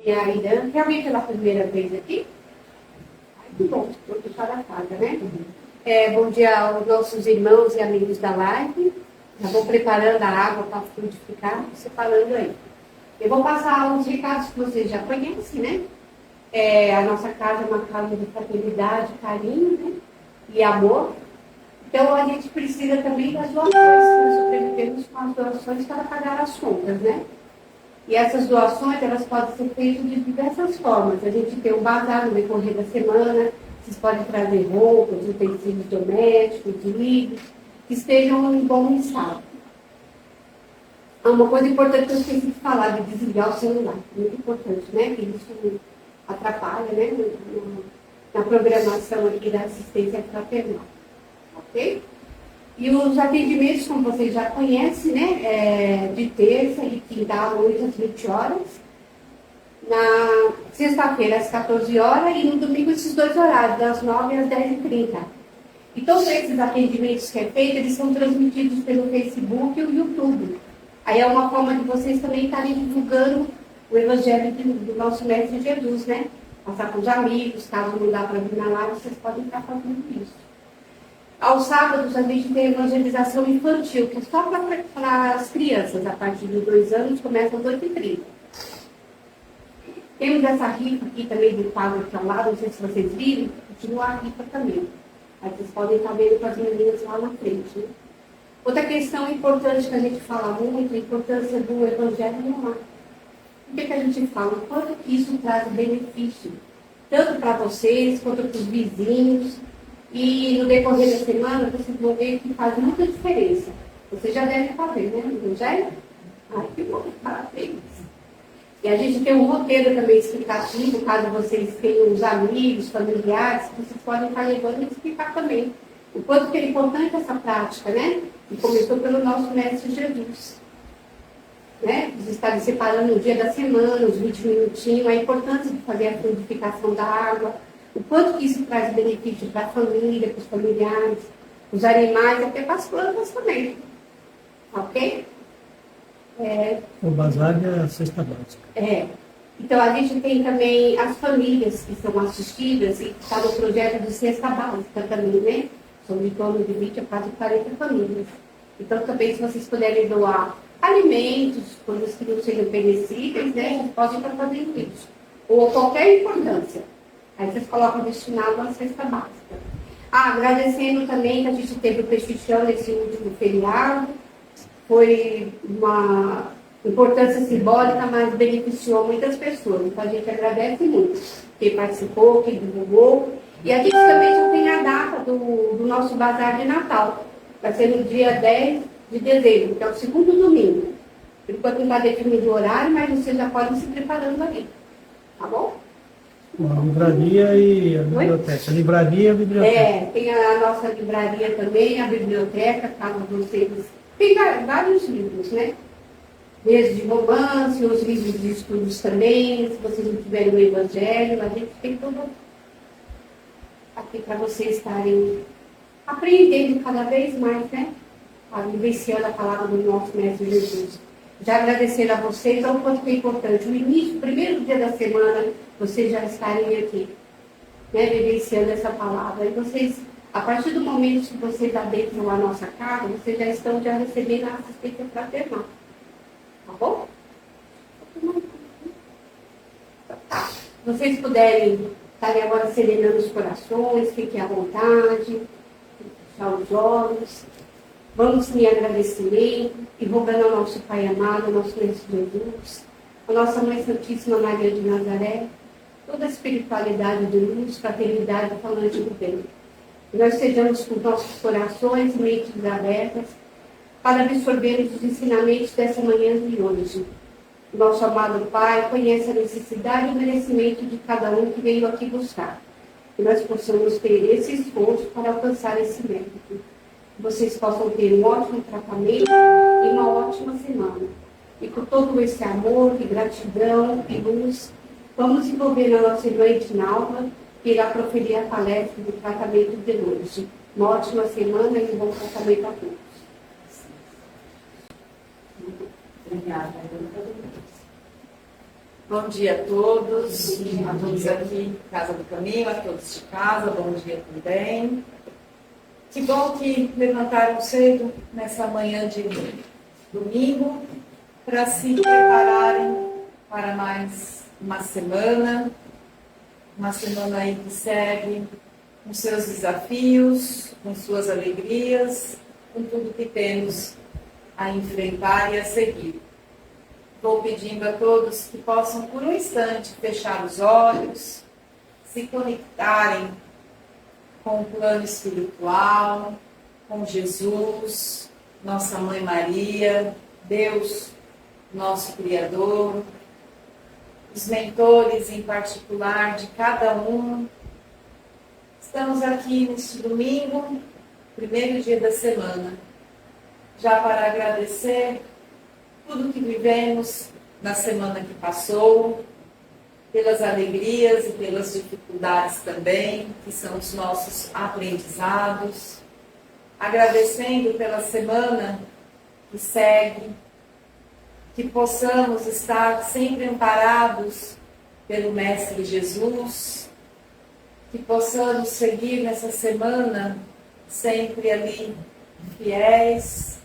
E a Irã, realmente pela primeira vez aqui? Ai, que bom, vou deixar da casa, né? Bom dia aos nossos irmãos e amigos da live. Já vou preparando a água para frutificar, separando aí. Eu vou passar uns recados que vocês já conhecem, né? A nossa casa é uma casa de fraternidade, carinho, né? E amor. Então, a gente precisa também das doações. Nós sobrevivemos com as doações para pagar as contas, né? E essas doações, elas podem ser feitas de diversas formas. A gente tem um bazar no decorrer da semana, vocês podem trazer roupas, utensílios domésticos, livros, que estejam em bom estado. Uma coisa importante que eu esqueci de falar, de desligar o celular. Muito importante, né? Que isso atrapalha, né? Na programação aqui da assistência fraternal. Ok? E os atendimentos, como vocês já conhecem, né? De terça e quinta, 8 às 20 horas. Na sexta-feira, às 14 horas. E no domingo, esses dois horários, das 9 às 10h30. E todos esses atendimentos que é feito, eles são transmitidos pelo Facebook e o YouTube. Aí é uma forma de vocês também estarem divulgando o Evangelho do nosso Mestre Jesus, né? Passar com os amigos, caso não dá para vir na live, vocês podem estar fazendo isso. Aos sábados, a gente tem evangelização infantil, que é só para as crianças, a partir de 2 anos, começa às 8h30. Temos essa rifa aqui também do quadro aqui ao lado, não sei se vocês viram, continua a rifa também. Aí vocês podem estar vendo com as meninas lá na frente, né? Outra questão importante que a gente fala muito, a importância do Evangelho no lar. Por que a gente fala? O quanto que isso traz benefício, tanto para vocês, quanto para os vizinhos. E no decorrer da semana, vocês vão ver que faz muita diferença. Vocês já devem fazer, né? O Evangelho? Ai, que bom, parabéns. E a gente tem um roteiro também explicativo, caso vocês tenham os amigos, familiares, vocês podem estar levando e explicar também. O quanto que é importante essa prática, né? E começou pelo nosso Mestre Jesus. Né? Vocês estarem separando o dia da semana, os 20 minutinhos, a importância de fazer a fluidificação da água, o quanto que isso traz benefício para a família, para os familiares, para os animais, até para as plantas também. Ok? O bazar é a cesta básica. Então, a gente tem também as famílias que são assistidas e está no projeto de cesta básica também, né? São de torno de 20 a quase 40 famílias. Então, também, se vocês puderem doar alimentos, coisas que não sejam perecíveis, né? Vocês podem estar fazendo isso. Ou qualquer importância. Aí vocês colocam destinado à cesta básica. Agradecendo também que a gente teve o Peixinchão nesse último feriado. Foi uma importância simbólica, mas beneficiou muitas pessoas. Então, a gente agradece muito quem participou, quem divulgou. E a gente também já tem a data do nosso bazar de Natal. Vai ser no dia 10 de dezembro, que é o segundo domingo. Por enquanto não está definido o horário, mas vocês já podem se preparando ali. Tá bom? A livraria e a biblioteca. A livraria e a biblioteca. Tem a nossa livraria também, a biblioteca, caso vocês... Tem vários livros, né? Desde romance, os livros de estudos também, se vocês não tiverem o Evangelho, a gente tem tudo aqui para vocês estarem aprendendo cada vez mais, né? Vivenciando a palavra do nosso Mestre Jesus. Já agradecendo a vocês, ao quanto que é importante. O início, o primeiro dia da semana, vocês já estarem aqui, né? Vivenciando essa palavra. E vocês, a partir do momento que vocês adentram a nossa casa, vocês já estão recebendo a assistência fraternal. Tá bom? Tá. Se vocês puderem estarem agora serenando os corações, fiquem à vontade, fechar os olhos. Vamos em agradecimento e rogando ao nosso Pai amado, ao nosso Mestre Jesus, a nossa Mãe Santíssima Maria de Nazaré, toda a espiritualidade de luz, fraternidade falante do bem. Que nós sejamos com nossos corações e mentes abertas para absorvermos os ensinamentos dessa manhã de hoje. Nosso amado Pai conhece a necessidade e o merecimento de cada um que veio aqui buscar. Que nós possamos ter esse esforço para alcançar esse mérito. Que vocês possam ter um ótimo tratamento e uma ótima semana. E com todo esse amor e gratidão e luz, vamos envolver a nossa irmã Edinalva, que irá proferir a palestra do tratamento de hoje. Uma ótima semana e um bom tratamento a todos. Obrigada. Bom dia a todos aqui em Casa do Caminho, a todos de casa, bom dia também. Que bom que levantaram cedo nessa manhã de domingo para se prepararem para mais uma semana aí que segue com seus desafios, com suas alegrias, com tudo que temos a enfrentar e a seguir. Vou pedindo a todos que possam, por um instante, fechar os olhos, se conectarem com o plano espiritual, com Jesus, Nossa Mãe Maria, Deus, nosso Criador, os mentores em particular de cada um. Estamos aqui neste domingo, primeiro dia da semana, já para agradecer tudo que vivemos na semana que passou, pelas alegrias e pelas dificuldades também, que são os nossos aprendizados, agradecendo pela semana que segue, que possamos estar sempre amparados pelo Mestre Jesus, que possamos seguir nessa semana sempre ali fiéis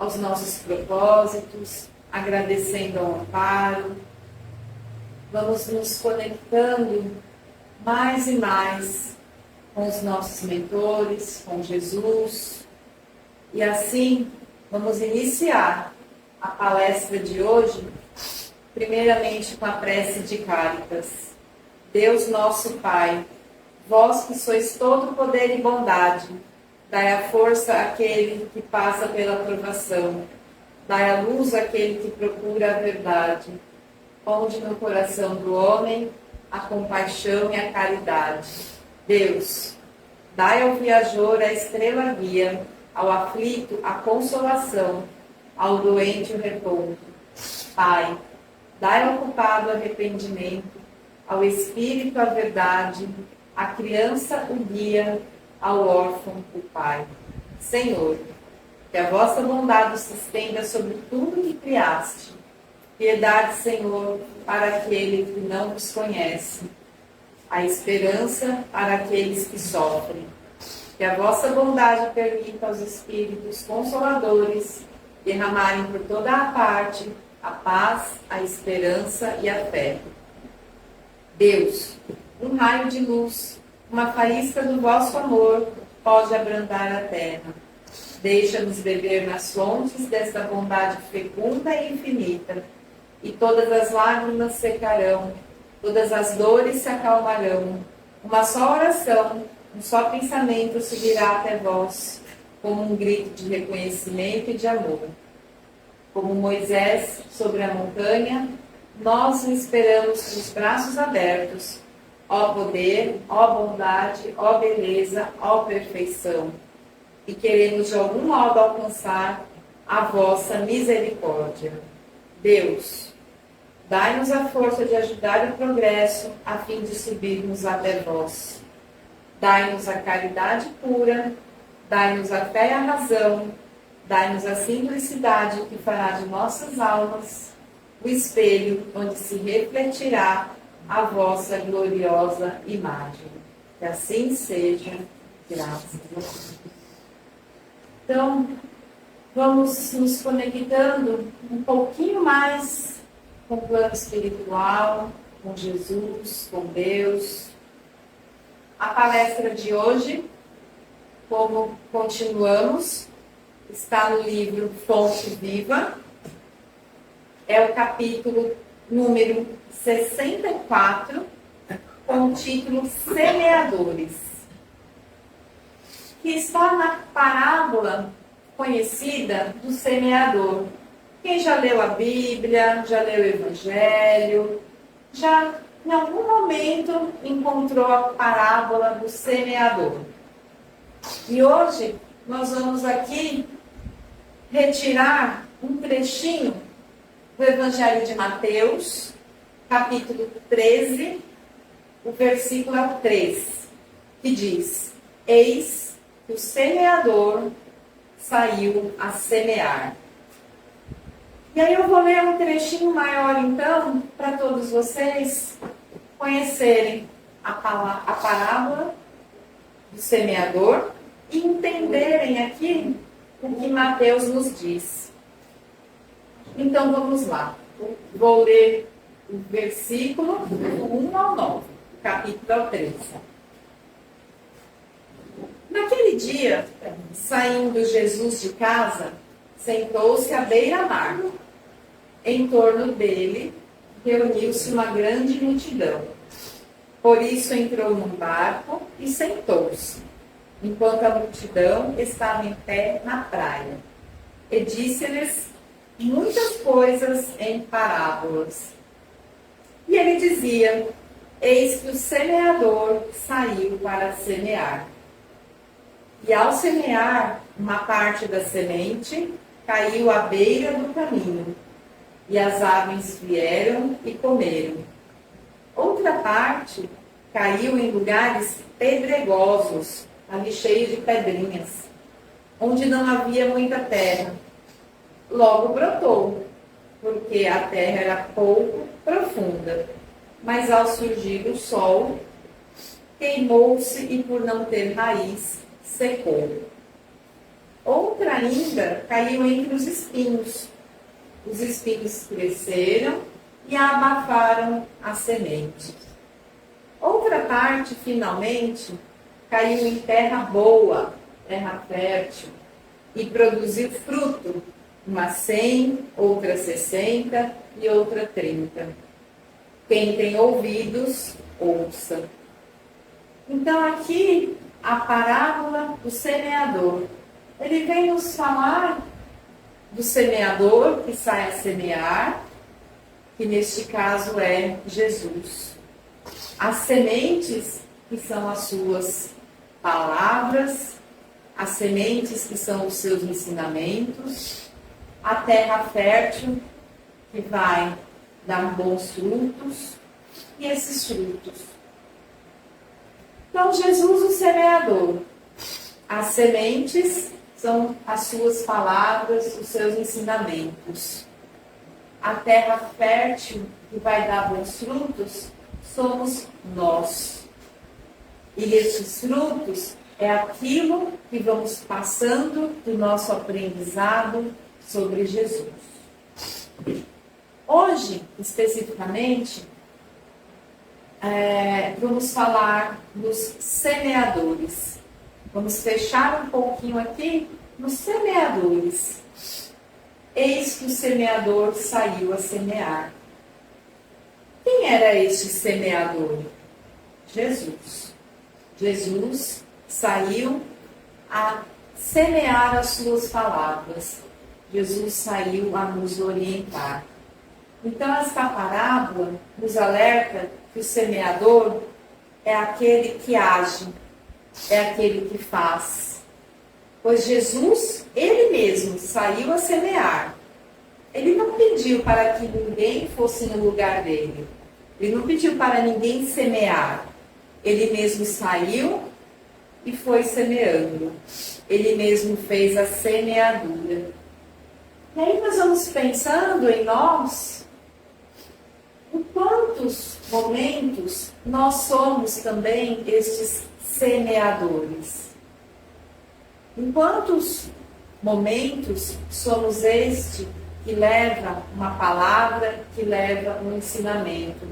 aos nossos propósitos, agradecendo ao amparo. Vamos nos conectando mais e mais com os nossos mentores, com Jesus. E assim, vamos iniciar a palestra de hoje, primeiramente com a prece de Cáritas. Deus nosso Pai, vós que sois todo poder e bondade, dai a força àquele que passa pela provação, dai a luz àquele que procura a verdade. Ponde no coração do homem a compaixão e a caridade. Deus, dai ao viajor a estrela guia, ao aflito a consolação, ao doente o reponto. Pai, dai ao culpado arrependimento, ao espírito a verdade, à criança o guia, ao órfão o Pai. Senhor, que a vossa bondade se estenda sobre tudo que criaste. Piedade, Senhor, para aquele que não vos conhece. A esperança para aqueles que sofrem. Que a vossa bondade permita aos Espíritos Consoladores derramarem por toda a parte a paz, a esperança e a fé. Deus, um raio de luz, uma faísca do vosso amor pode abrandar a terra. Deixa-nos beber nas fontes desta bondade fecunda e infinita, e todas as lágrimas secarão, todas as dores se acalmarão. Uma só oração, um só pensamento subirá até vós, como um grito de reconhecimento e de amor. Como Moisés sobre a montanha, nós o esperamos com os braços abertos. Ó poder, ó bondade, ó beleza, ó perfeição. E queremos de algum modo alcançar a vossa misericórdia. Deus, dai-nos a força de ajudar o progresso a fim de subirmos até vós. Dai-nos a caridade pura, dai-nos a fé e a razão, dai-nos a simplicidade que fará de nossas almas o espelho onde se refletirá a vossa gloriosa imagem. Que assim seja, graças a Deus. Então, vamos nos conectando um pouquinho mais com o plano espiritual, com Jesus, com Deus. A palestra de hoje, como continuamos, está no livro Fonte Viva. É o capítulo número 64, com o título Semeadores, que está na parábola conhecida do semeador. Quem já leu a Bíblia, já leu o Evangelho, já em algum momento encontrou a parábola do semeador. E hoje nós vamos aqui retirar um trechinho do Evangelho de Mateus, capítulo 13, o versículo é o 3, que diz: Eis que o semeador saiu a semear. E aí eu vou ler um trechinho maior, então, para todos vocês conhecerem a parábola do semeador e entenderem aqui o que Mateus nos diz. Então vamos lá. Vou ler o versículo do 1 ao 9, capítulo 13. Naquele dia, saindo Jesus de casa, sentou-se à beira-mar. Em torno dele, reuniu-se uma grande multidão. Por isso entrou num barco e sentou-se, enquanto a multidão estava em pé na praia. E disse-lhes muitas coisas em parábolas. E ele dizia: eis que o semeador saiu para semear. E ao semear, uma parte da semente caiu à beira do caminho, e as aves vieram e comeram. Outra parte caiu em lugares pedregosos, ali cheio de pedrinhas, onde não havia muita terra. Logo brotou, porque a terra era pouco profunda, mas ao surgir o sol, queimou-se e por não ter raiz, secou. Outra ainda caiu entre os espinhos. Os espinhos cresceram e abafaram a semente. Outra parte, finalmente, caiu em terra boa, terra fértil, e produziu fruto, uma 100, outra 60 e outra 30. Quem tem ouvidos, ouça. Então aqui, a parábola do semeador. Ele vem nos falar do semeador que sai a semear, que neste caso é Jesus. As sementes, que são as suas palavras, as sementes que são os seus ensinamentos, a terra fértil, que vai dar bons frutos, e esses frutos. Então, Jesus, o semeador. As sementes são as suas palavras, os seus ensinamentos. A terra fértil, que vai dar bons frutos, somos nós. E esses frutos é aquilo que vamos passando do nosso aprendizado sobre Jesus. Hoje, especificamente, vamos falar dos semeadores. Vamos fechar um pouquinho aqui nos semeadores. Eis que o semeador saiu a semear. Quem era este semeador? Jesus. Jesus saiu a semear as suas palavras. Jesus saiu a nos orientar. Então, esta parábola nos alerta que o semeador é aquele que age, é aquele que faz. Pois Jesus, ele mesmo, saiu a semear. Ele não pediu para que ninguém fosse no lugar dele. Ele não pediu para ninguém semear. Ele mesmo saiu e foi semeando. Ele mesmo fez a semeadura. E aí nós vamos pensando em nós, em quantos momentos nós somos também estes semeadores. Em quantos momentos somos este que leva uma palavra, que leva um ensinamento,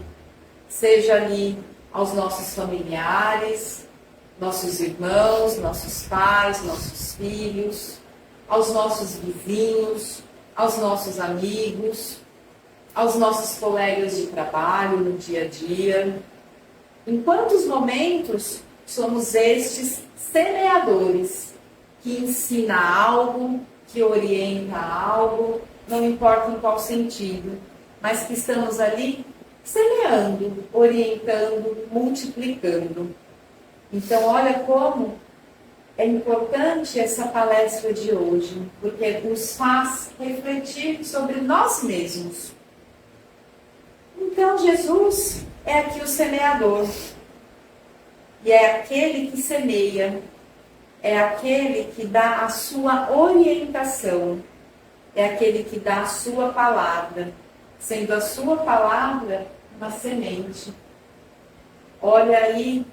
seja ali aos nossos familiares, nossos irmãos, nossos pais, nossos filhos, aos nossos vizinhos, aos nossos amigos, aos nossos colegas de trabalho no dia a dia. Em quantos momentos somos estes semeadores que ensina algo, que orienta algo, não importa em qual sentido, mas que estamos ali semeando, orientando, multiplicando. Então, olha como é importante essa palestra de hoje, porque nos faz refletir sobre nós mesmos. Então, Jesus é aqui o semeador. E é aquele que semeia, é aquele que dá a sua orientação. é aquele que dá a sua palavra, sendo a sua palavra uma semente. Olha aí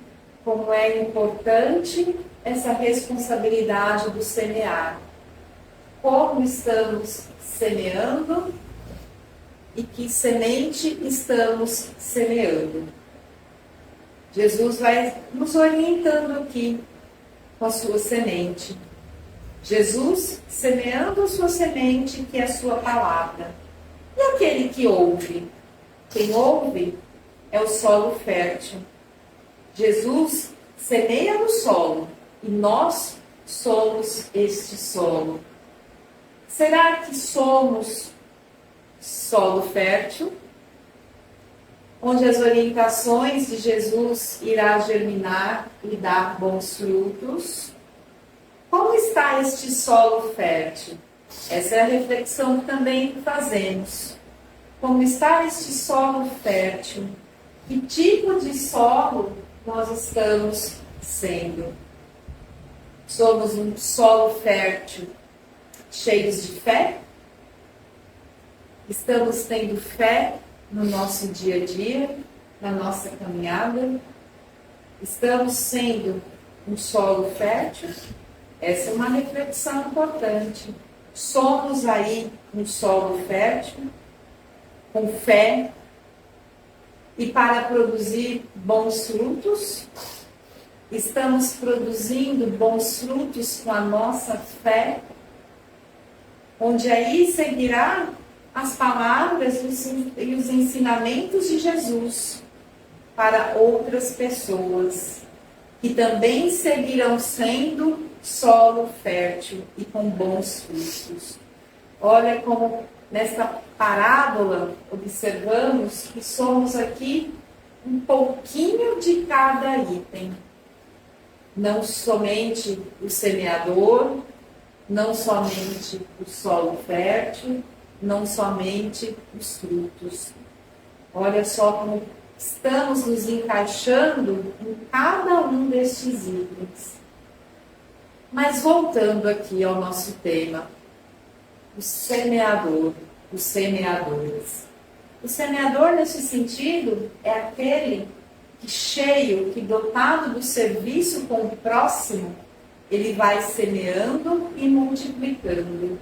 como é importante essa responsabilidade do semear. Como estamos semeando e que semente estamos semeando. Jesus vai nos orientando aqui com a sua semente. Jesus semeando a sua semente, que é a sua palavra. E aquele que ouve? Quem ouve é o solo fértil. Jesus semeia no solo e nós somos este solo. Será que somos solo fértil? Onde as orientações de Jesus irá germinar e dar bons frutos? Como está este solo fértil? Essa é a reflexão que também fazemos. Como está este solo fértil? Que tipo de solo nós estamos sendo? Somos um solo fértil cheios de fé? Estamos tendo fé no nosso dia a dia, na nossa caminhada? Estamos sendo um solo fértil? Essa é uma reflexão importante. Somos aí um solo fértil, com fé, e para produzir bons frutos? Estamos produzindo bons frutos com a nossa fé? Onde aí seguirá as palavras e os ensinamentos de Jesus para outras pessoas, que também seguirão sendo solo fértil e com bons frutos. Olha como nesta parábola observamos que somos aqui um pouquinho de cada item. Não somente o semeador, não somente o solo fértil, não somente os frutos. Olha só como estamos nos encaixando em cada um destes itens. Mas voltando aqui ao nosso tema, o semeador, os semeadores. O semeador, nesse sentido, é aquele que cheio, que dotado do serviço com o próximo, ele vai semeando e multiplicando.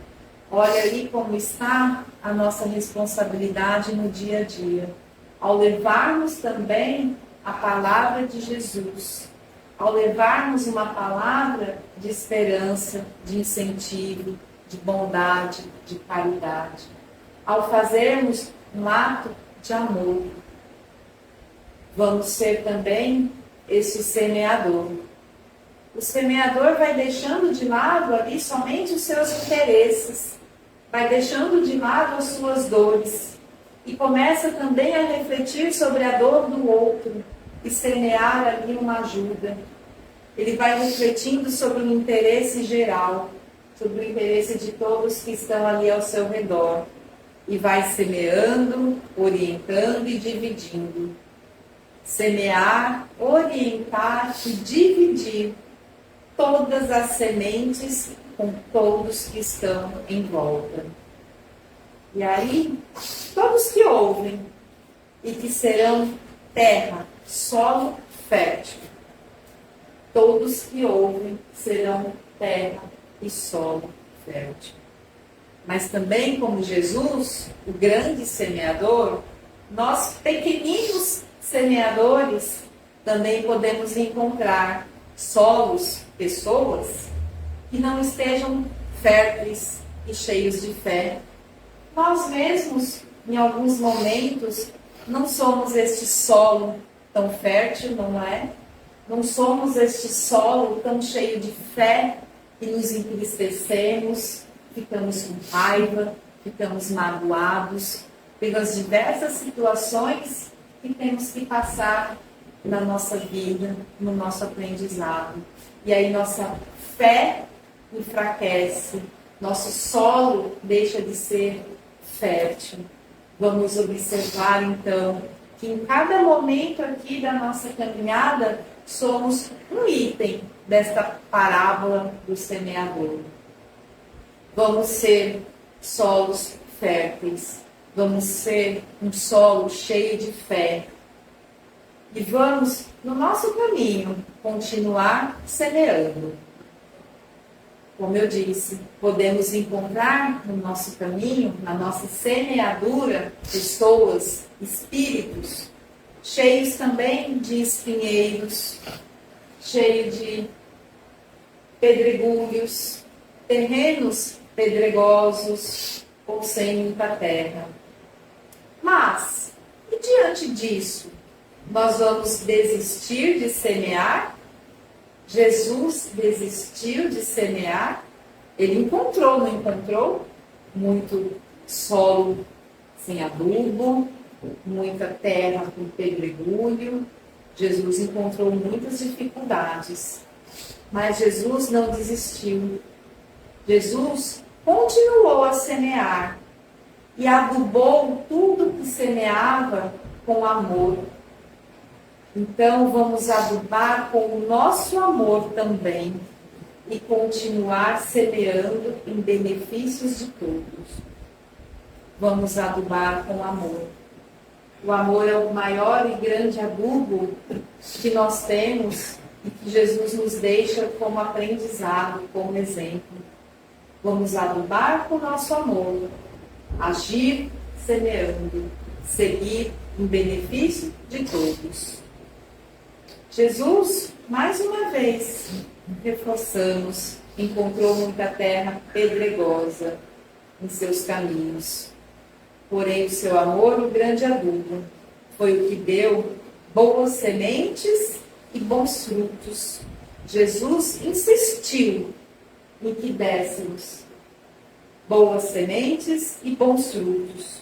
Olha aí como está a nossa responsabilidade no dia a dia. Ao levarmos também a palavra de Jesus, ao levarmos uma palavra de esperança, de incentivo, de bondade, de caridade, ao fazermos um ato de amor, vamos ser também esse semeador. O semeador vai deixando de lado ali somente os seus interesses, vai deixando de lado as suas dores e começa também a refletir sobre a dor do outro e semear ali uma ajuda. Ele vai refletindo sobre o interesse geral, sobre o interesse de todos que estão ali ao seu redor e vai semeando, orientando e dividindo. Semear, orientar e dividir todas as sementes com todos que estão em volta. E aí, todos que ouvem e que serão terra, solo fértil. Todos que ouvem serão terra e solo fértil. Mas também, como Jesus, o grande semeador, nós pequeninos semeadores também podemos encontrar solos, pessoas que não estejam férteis e cheios de fé. Nós mesmos, em alguns momentos, não somos este solo tão fértil, não é? Não somos este solo tão cheio de fé que nos entristecemos, ficamos com raiva, ficamos magoados pelas diversas situações que temos que passar na nossa vida, no nosso aprendizado. E aí nossa fé enfraquece, nosso solo deixa de ser fértil. Vamos observar então que em cada momento aqui da nossa caminhada somos um item desta parábola do semeador. Vamos ser solos férteis. Vamos ser um solo cheio de fé. E vamos, no nosso caminho, continuar semeando. Como eu disse, podemos encontrar no nosso caminho, na nossa semeadura, pessoas, espíritos, cheios também de espinheiros, cheios de pedregulhos, terrenos pedregosos ou sem muita terra. Mas, e diante disso, nós vamos desistir de semear? Jesus desistiu de semear? Ele encontrou, não encontrou? Muito solo sem adubo, muita terra com pedregulho. Jesus encontrou muitas dificuldades, mas Jesus não desistiu. Jesus continuou a semear e adubou tudo que semeava com amor. Então vamos adubar com o nosso amor também e continuar semeando em benefícios de todos. Vamos adubar com amor. O amor é o maior e grande adubo que nós temos e que Jesus nos deixa como aprendizado, como exemplo. Vamos adubar com o nosso amor, agir semeando, seguir em benefício de todos. Jesus, mais uma vez, reforçamos, encontrou muita terra pedregosa em seus caminhos. Porém, o seu amor, o grande adubo, foi o que deu boas sementes e bons frutos. Jesus insistiu em que dessemos boas sementes e bons frutos.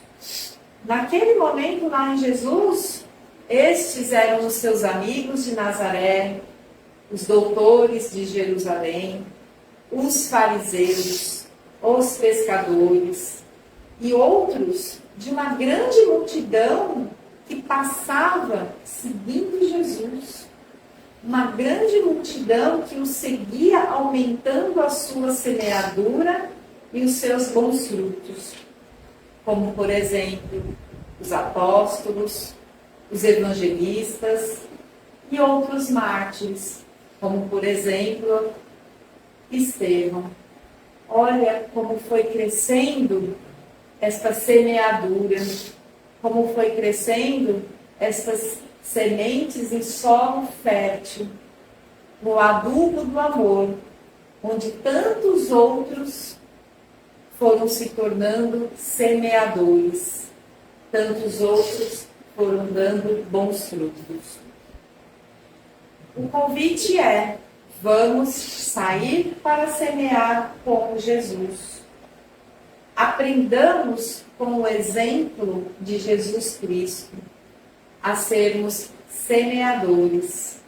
Naquele momento, lá em Jesus, estes eram os seus amigos de Nazaré, os doutores de Jerusalém, os fariseus, os pescadores e outros de uma grande multidão que passava seguindo Jesus. Uma grande multidão que o seguia, aumentando a sua semeadura e os seus bons frutos. Como, por exemplo, os apóstolos, os evangelistas e outros mártires, como, por exemplo, Estevão. Olha como foi crescendo esta semeadura, como foi crescendo estas sementes em solo fértil, no adubo do amor, onde tantos outros foram se tornando semeadores, tantos outros foram dando bons frutos. O convite é: vamos sair para semear como Jesus. Aprendamos com o exemplo de Jesus Cristo a sermos semeadores.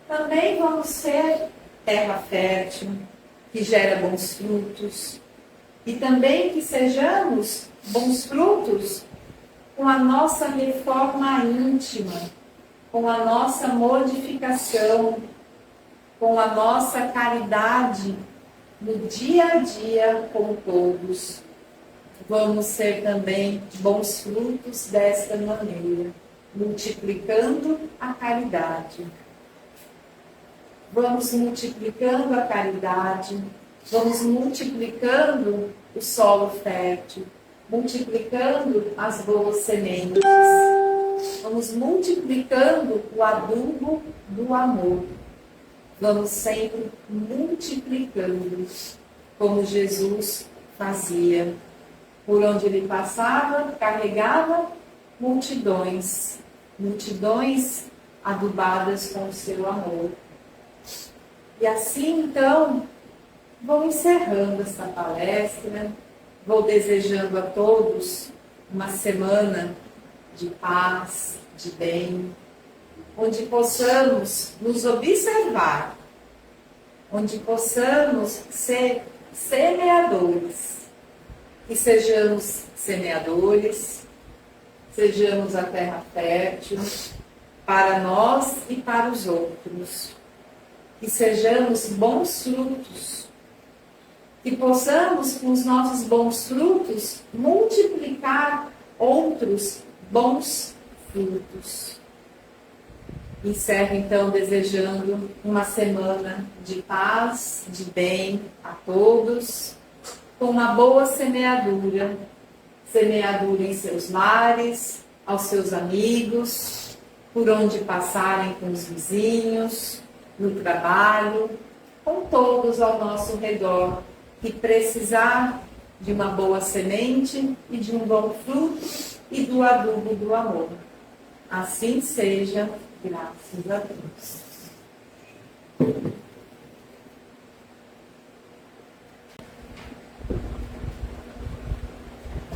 Também vamos ser terra fértil, que gera bons frutos. E também que sejamos bons frutos com a nossa reforma íntima, com a nossa modificação, com a nossa caridade no dia a dia com todos. Vamos ser também bons frutos desta maneira, multiplicando a caridade. Vamos multiplicando a caridade, vamos multiplicando o solo fértil, multiplicando as boas sementes, vamos multiplicando o adubo do amor. Vamos sempre multiplicando, como Jesus fazia. Por onde ele passava, carregava multidões, multidões adubadas com o seu amor. E assim, então, vou encerrando esta palestra, vou desejando a todos uma semana de paz, de bem, onde possamos nos observar, onde possamos ser semeadores, e sejamos semeadores, sejamos a terra fértil para nós e para os outros, e sejamos bons frutos, Que possamos, com os nossos bons frutos, multiplicar outros bons frutos. Encerro, então, desejando uma semana de paz, de bem a todos, com uma boa semeadura. Semeadura em seus lares, aos seus amigos, por onde passarem com os vizinhos, no trabalho, com todos ao nosso redor, que precisar de uma boa semente e de um bom fruto e do adubo do amor. Assim seja, graças a Deus.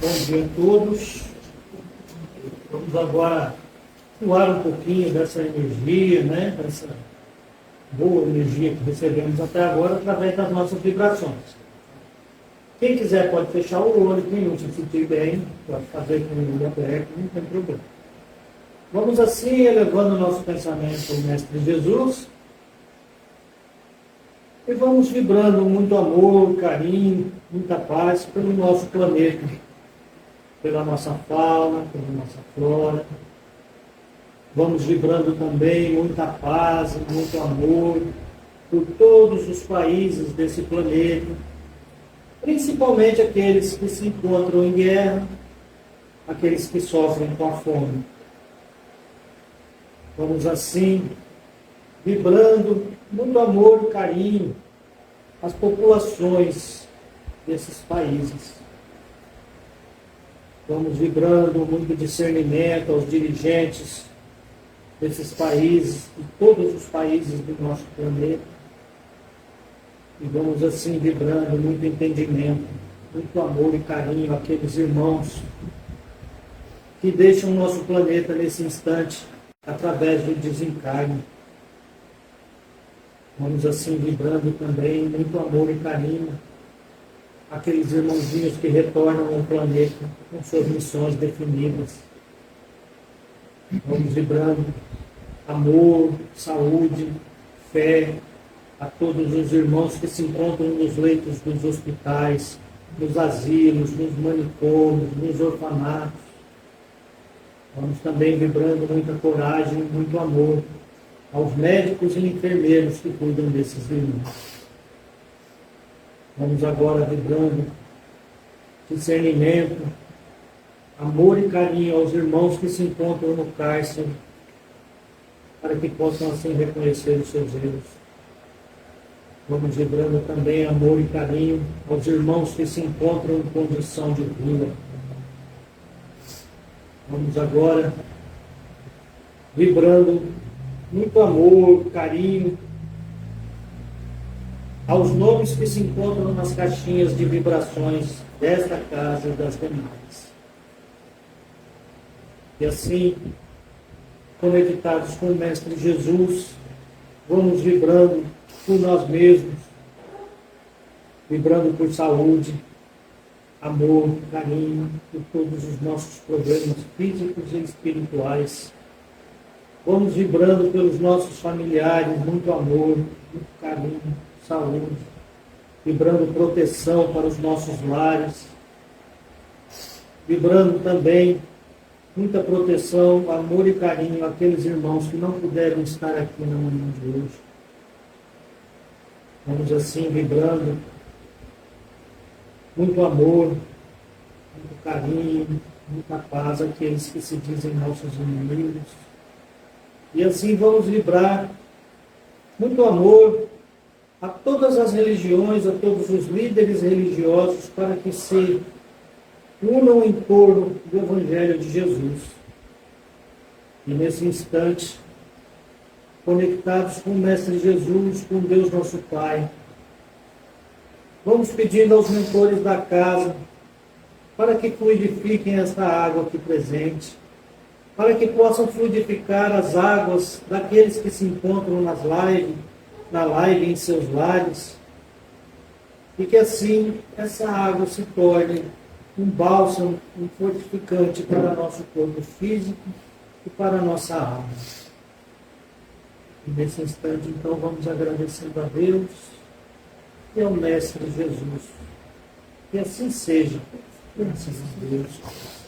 Bom dia a todos. Vamos agora doar um pouquinho dessa energia, né? Dessa boa energia que recebemos até agora através das nossas vibrações. Quem quiser pode fechar o olho, quem não se sentir bem, pode fazer com o olho aberto, não tem problema. Vamos assim elevando o nosso pensamento ao Mestre Jesus e vamos vibrando muito amor, carinho, muita paz pelo nosso planeta, pela nossa fauna, pela nossa flora. Vamos vibrando também muita paz, muito amor por todos os países desse planeta, principalmente aqueles que se encontram em guerra, aqueles que sofrem com a fome. Vamos assim, vibrando muito amor e carinho às populações desses países. Vamos vibrando muito discernimento aos dirigentes desses países, de todos os países do nosso planeta. E vamos assim vibrando muito entendimento, muito amor e carinho àqueles irmãos que deixam o nosso planeta nesse instante através do desencarne. Vamos assim vibrando também muito amor e carinho àqueles irmãozinhos que retornam ao planeta com suas missões definidas. Vamos vibrando amor, saúde, fé a todos os irmãos que se encontram nos leitos dos hospitais, nos asilos, nos manicômios, nos orfanatos. Vamos também vibrando muita coragem e muito amor aos médicos e enfermeiros que cuidam desses irmãos. Vamos agora vibrando discernimento, amor e carinho aos irmãos que se encontram no cárcere, para que possam assim reconhecer os seus erros. Vamos vibrando também amor e carinho aos irmãos que se encontram em condição de rua. Vamos agora vibrando muito amor, carinho aos nomes que se encontram nas caixinhas de vibrações desta casa e das demais. E assim, conectados com o Mestre Jesus, vamos vibrando por nós mesmos, vibrando por saúde, amor, carinho, por todos os nossos problemas físicos e espirituais. Vamos vibrando pelos nossos familiares, muito amor, muito carinho, saúde, vibrando proteção para os nossos lares, vibrando também muita proteção, amor e carinho àqueles irmãos que não puderam estar aqui na manhã de hoje. Vamos assim vibrando muito amor, muito carinho, muita paz àqueles que se dizem nossos inimigos. E assim vamos vibrar muito amor a todas as religiões, a todos os líderes religiosos, para que se unam em torno do Evangelho de Jesus. E nesse instante, conectados com o Mestre Jesus, com Deus nosso Pai, vamos pedindo aos mentores da casa para que fluidifiquem esta água aqui presente, para que possam fluidificar as águas daqueles que se encontram na live em seus lares, e que assim essa água se torne um bálsamo, um fortificante para nosso corpo físico e para a nossa alma. E nesse instante, então, vamos agradecendo a Deus e ao Mestre Jesus. Que assim seja. Graças a Deus.